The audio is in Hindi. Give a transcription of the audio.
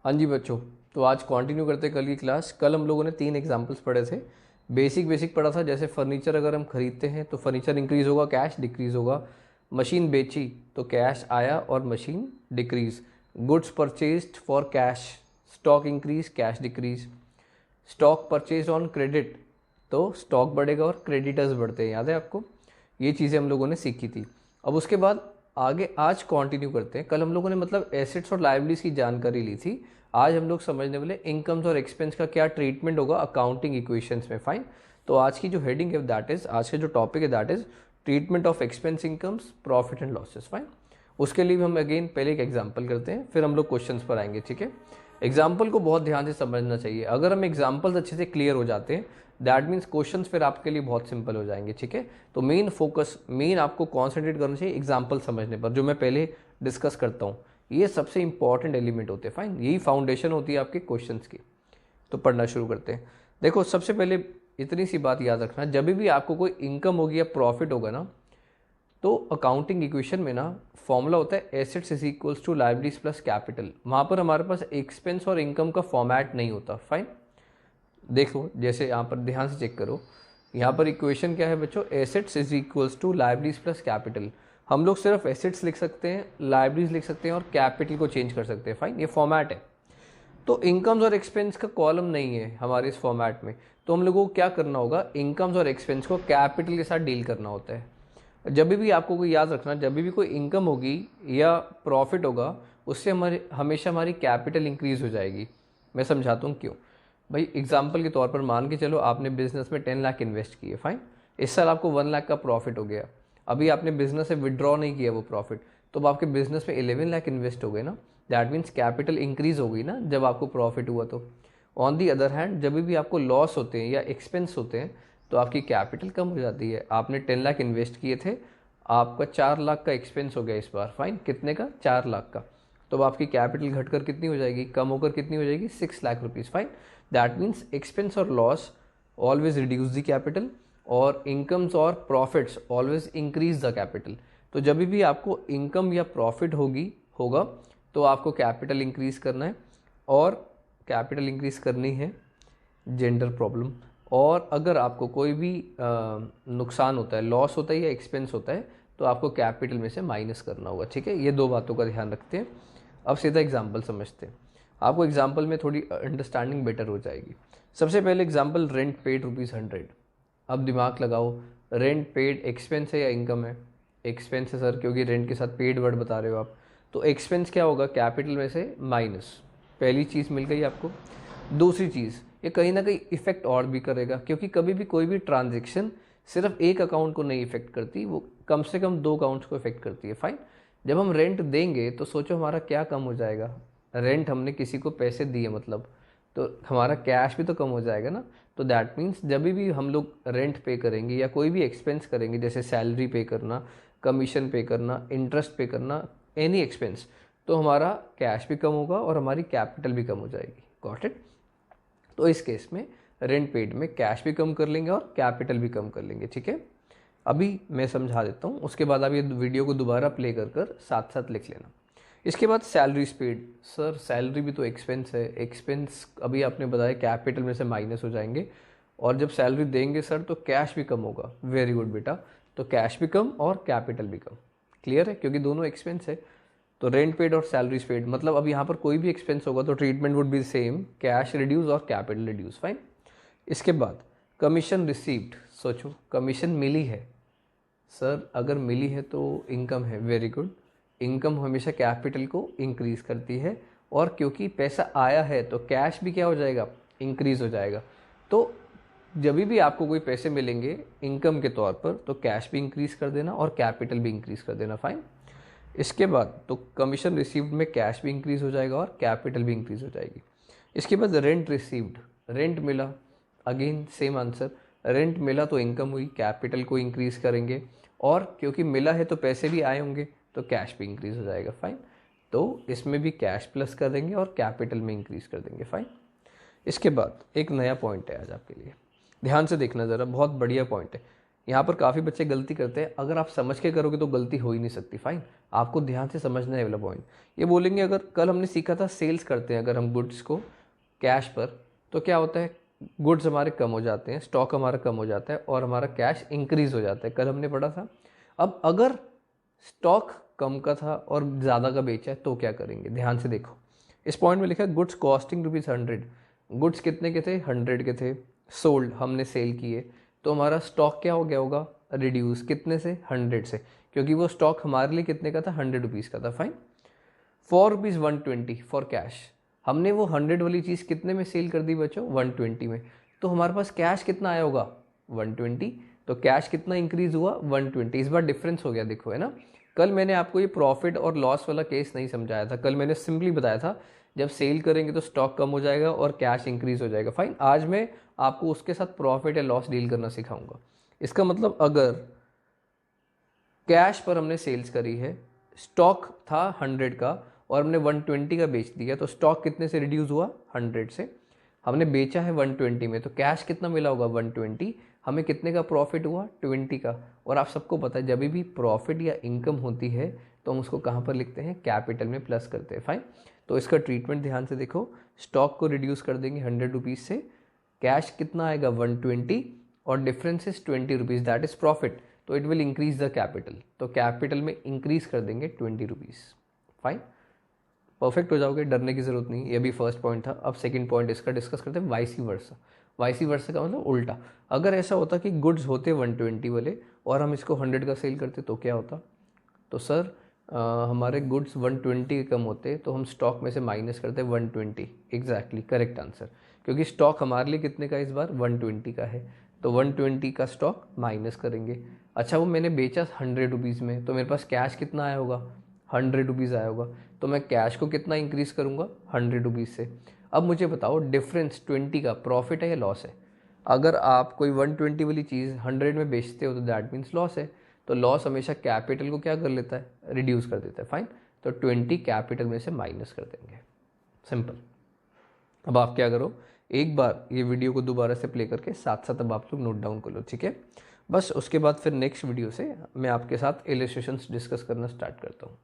हाँ जी बच्चों, तो आज कंटिन्यू करते हैं कल की क्लास। कल हम लोगों ने 3 एग्जांपल्स पढ़े थे। बेसिक पढ़ा था, जैसे फर्नीचर अगर हम खरीदते हैं तो फर्नीचर इंक्रीज होगा, कैश डिक्रीज होगा। मशीन बेची तो कैश आया और machine decrease. Goods purchased for cash, stock increase cash decrease. Stock purchase on credit तो स्टॉक बढ़ेगा और क्रेडिटर्स बढ़ते हैं, याद है आपको? ये चीज़ें हम लोगों ने सीखी थी। अब उसके बाद आगे आज कंटिन्यू करते हैं। कल हम लोगों ने मतलब एसेट्स और लायबिलिटीज की जानकारी ली थी। आज हम लोग समझने वाले इनकम्स और एक्सपेंस का क्या ट्रीटमेंट होगा अकाउंटिंग इक्वेशंस में। फाइन। तो आज की जो हेडिंग है दैट इज, आज का जो टॉपिक है that is treatment of expense, incomes, profit and losses. Fine. उसके लिए भी हम अगेन पहले एक एग्जाम्पल करते हैं, फिर हम लोग क्वेश्चन पर आएंगे। ठीक है, एग्जाम्पल को बहुत ध्यान से समझना चाहिए। अगर हम एग्जाम्पल्स अच्छे से क्लियर हो जाते हैं दैट मीन्स क्वेश्चंस फिर आपके लिए बहुत सिंपल हो जाएंगे। ठीक है, तो मेन फोकस, मेन आपको कॉन्सेंट्रेट करना चाहिए एग्जाम्पल समझने पर, जो मैं पहले डिस्कस करता हूँ। ये सबसे इंपॉर्टेंट एलिमेंट होते हैं। फाइन, यही फाउंडेशन होती है आपके क्वेश्चंस की। तो पढ़ना शुरू करते हैं। देखो, सबसे पहले इतनी सी बात याद रखना, जब भी आपको कोई इनकम होगी या प्रॉफिट होगा ना, तो अकाउंटिंग इक्वेशन में ना फॉर्मूला होता है assets is equals to liabilities plus capital. वहाँ पर हमारे पास एक्सपेंस और इनकम का फॉर्मेट नहीं होता। फाइन, देखो जैसे यहाँ पर ध्यान से चेक करो, यहाँ पर इक्वेशन क्या है बच्चों? Assets is equals to liabilities plus capital. हम लोग सिर्फ एसेट्स लिख सकते हैं, लायबिलिटीज लिख सकते हैं और कैपिटल को चेंज कर सकते हैं। फाइन, ये फॉर्मेट है। तो इनकम्स और एक्सपेंस का कॉलम नहीं है हमारे इस फॉर्मेट में, तो हम लोगों को क्या करना होगा? इनकम्स और एक्सपेंस को कैपिटल के साथ डील करना होता है। जब भी आपको कोई याद रखना, जब भी कोई इनकम होगी या प्रॉफिट होगा, उससे हमेशा हमारी कैपिटल इंक्रीज हो जाएगी। मैं समझाता हूँ क्यों। भाई एग्जाम्पल के तौर पर मान के चलो आपने बिजनेस में 10 लाख इन्वेस्ट किए। फाइन, इस साल आपको 1 लाख का प्रॉफिट हो गया। अभी आपने बिजनेस से विड्रॉ नहीं किया वो प्रॉफिट, तो अब आपके बिजनेस में 11 लाख इन्वेस्ट हो गए ना। दैट मीन्स कैपिटल इंक्रीज हो गई ना जब आपको प्रॉफिट हुआ तो। ऑन दी अदर हैंड, जब भी आपको लॉस होते हैं या एक्सपेंस होते हैं तो आपकी कैपिटल कम हो जाती है। आपने 10 लाख इन्वेस्ट किए थे, आपका 4 लाख का एक्सपेंस हो गया इस बार। फाइन, कितने का? 4 लाख का। तो अब आपकी कैपिटल घटकर कितनी हो जाएगी? कम होकर कितनी हो जाएगी? 6 lakh rupees. Fine, that means expense और loss always reduce the capital और इनकम्स और profits always increase the capital. तो जब भी आपको इनकम या प्रॉफिट होगा तो आपको कैपिटल इंक्रीज करना है, और कैपिटल इंक्रीज करनी है जेंडर प्रॉब्लम। और अगर आपको कोई भी नुकसान होता है, लॉस होता है या एक्सपेंस होता है, तो आपको कैपिटल में से माइनस करना होगा। ठीक है, ये दो बातों का ध्यान रखते हैं। अब सीधा एग्जांपल समझते हैं। आपको एग्जांपल में थोड़ी अंडरस्टैंडिंग बेटर हो जाएगी। सबसे पहले एग्जांपल, रेंट पेड ₹100। अब दिमाग लगाओ, रेंट पेड एक्सपेंस है या इनकम है? एक्सपेंस है सर, क्योंकि रेंट के साथ पेड वर्ड बता रहे हो आप। तो एक्सपेंस क्या होगा? कैपिटल में से माइनस। पहली चीज़ मिल गई आपको। दूसरी चीज़, ये कहीं ना कहीं इफेक्ट और भी करेगा, क्योंकि कभी भी कोई भी ट्रांजेक्शन सिर्फ एक अकाउंट को नहीं इफेक्ट करती, वो कम से कम 2 अकाउंट्स को इफेक्ट करती है। फाइन, जब हम रेंट देंगे तो सोचो हमारा क्या कम हो जाएगा। रेंट हमने किसी को पैसे दिए मतलब, तो हमारा कैश भी तो कम हो जाएगा ना। तो दैट मीन्स जब भी हम लोग रेंट पे करेंगे या कोई भी एक्सपेंस करेंगे, जैसे सैलरी पे करना, कमीशन पे करना, इंटरेस्ट पे करना, एनी एक्सपेंस, तो हमारा कैश भी कम होगा और हमारी कैपिटल भी कम हो जाएगी। Got it? तो इस केस में रेंट पेड में कैश भी कम कर लेंगे और कैपिटल भी कम कर लेंगे। ठीक है, अभी मैं समझा देता हूँ, उसके बाद आप ये वीडियो को दोबारा प्ले कर साथ साथ लिख लेना। इसके बाद सैलरी पेड। सर सैलरी भी तो एक्सपेंस है। एक्सपेंस अभी आपने बताया कैपिटल में से माइनस हो जाएंगे, और जब सैलरी देंगे सर तो कैश भी कम होगा। वेरी गुड बेटा, तो कैश भी कम और कैपिटल भी कम। क्लियर है? क्योंकि दोनों एक्सपेंस है। तो रेंट पेड और सैलरी पेड, मतलब अब यहाँ पर कोई भी एक्सपेंस होगा तो treatment would be same, cash reduce और कैपिटल रिड्यूस। फाइन। इसके बाद कमीशन रिसीव्ड। सोचो, कमीशन मिली है सर, अगर मिली है तो इनकम है। वेरी गुड, इनकम हमेशा कैपिटल को इंक्रीज करती है, और क्योंकि पैसा आया है तो कैश भी क्या हो जाएगा? इंक्रीज हो जाएगा। तो जब भी आपको कोई पैसे मिलेंगे इनकम के तौर पर, तो कैश भी इंक्रीज कर देना और कैपिटल भी इंक्रीज कर देना। फाइन। इसके बाद तो कमीशन रिसीव्ड में कैश भी इंक्रीज हो जाएगा और कैपिटल भी इंक्रीज हो जाएगी। इसके बाद रेंट रिसीव्ड, रेंट मिला, अगेन सेम आंसर। रेंट मिला तो इनकम हुई, कैपिटल को इंक्रीज करेंगे, और क्योंकि मिला है तो पैसे भी आए होंगे तो कैश भी इंक्रीज हो जाएगा। फाइन, तो इसमें भी कैश प्लस कर देंगे और कैपिटल में इंक्रीज कर देंगे। फाइन। इसके बाद एक नया पॉइंट है आज आपके लिए, ध्यान से देखना ज़रा, बहुत बढ़िया पॉइंट है। यहाँ पर काफ़ी बच्चे गलती करते हैं, अगर आप समझ के करोगे तो गलती हो ही नहीं सकती। फाइन, आपको ध्यान से समझना है वाला पॉइंट। ये बोलेंगे अगर कल हमने सीखा था सेल्स करते हैं अगर हम गुड्स को कैश पर, तो क्या होता है, गुड्स हमारे कम हो जाते हैं, स्टॉक हमारा कम हो जाता है और हमारा कैश इंक्रीज हो जाता है, कल हमने पढ़ा था। अब अगर स्टॉक कम का था और ज़्यादा का बेचा है तो क्या करेंगे, ध्यान से देखो। इस पॉइंट में लिखा है गुड्स कॉस्टिंग ₹100, गुड्स कितने के थे, 100 के थे, सोल्ड हमने सेल किए, तो हमारा स्टॉक क्या हो गया होगा, रिड्यूस, कितने से, 100 से, क्योंकि वो स्टॉक हमारे लिए कितने का था, 100 रुपीज़ का था। फाइन, ₹120 फॉर कैश, हमने वो 100 वाली चीज़ कितने में सेल कर दी बच्चों, 120 में, तो हमारे पास कैश कितना आया होगा, 120, तो कैश कितना इंक्रीज हुआ, 120। इस बार डिफरेंस हो गया, देखो, है ना। कल मैंने आपको ये प्रॉफिट और लॉस वाला केस नहीं समझाया था, कल मैंने सिंपली बताया था जब सेल करेंगे तो स्टॉक कम हो जाएगा और कैश इंक्रीज हो जाएगा। फाइन, आज मैं आपको उसके साथ प्रॉफिट या लॉस डील करना सिखाऊंगा। इसका मतलब अगर कैश पर हमने सेल्स करी है, स्टॉक था 100 का और हमने 120 का बेच दिया, तो स्टॉक कितने से रिड्यूस हुआ, 100 से, हमने बेचा है 120 में, तो कैश कितना मिला होगा, 120, हमें कितने का प्रॉफिट हुआ, 20 का। और आप सबको पता है जब भी प्रॉफिट या इनकम होती है तो हम उसको कहाँ पर लिखते हैं, कैपिटल में प्लस करते हैं। फाइन, तो इसका ट्रीटमेंट ध्यान से देखो, स्टॉक को रिड्यूस कर देंगे 100 रुपीज़ से, कैश कितना आएगा, 120, और difference is 20 rupees, that is profit, तो it will increase the capital, तो कैपिटल में इंक्रीज कर देंगे 20 रुपीज़। फाइन, परफेक्ट हो जाओगे, डरने की जरूरत नहीं। ये भी फर्स्ट पॉइंट था। अब सेकंड पॉइंट इसका डिस्कस करते हैं, वाइसी वर्सा। वाइसी वर्सा का मतलब उल्टा, अगर ऐसा होता कि गुड्स होते 120 वाले और हम इसको 100 का सेल करते तो क्या होता, तो सर हमारे गुड्स 120 के कम होते तो हम स्टॉक में से माइनस करते 120, एग्जैक्टली करेक्ट आंसर, क्योंकि स्टॉक हमारे लिए कितने का इस बार, 120 का है, तो 120 का स्टॉक माइनस करेंगे। अच्छा, वो मैंने बेचा 100 रुपीज़ में, तो मेरे पास कैश कितना आया होगा, 100 रुपीज़ आया होगा, तो मैं कैश को कितना इंक्रीज करूँगा, 100 रुपीज़ से। अब मुझे बताओ डिफरेंस 20 का प्रॉफिट है या लॉस है। अगर आप कोई 120 वाली चीज़ 100 में बेचते हो तो दैट मीन्स लॉस है, तो लॉस हमेशा कैपिटल को क्या कर लेता है, रिड्यूस कर देता है। फाइन, तो 20 कैपिटल में से माइनस कर देंगे, सिंपल। अब आप क्या करो, एक बार ये वीडियो को दोबारा से प्ले करके साथ साथ अब आप लोग नोट डाउन कर लो, ठीक है। बस उसके बाद फिर नेक्स्ट वीडियो से मैं आपके साथ इलस्ट्रेशंस डिस्कस करना स्टार्ट करता हूँ।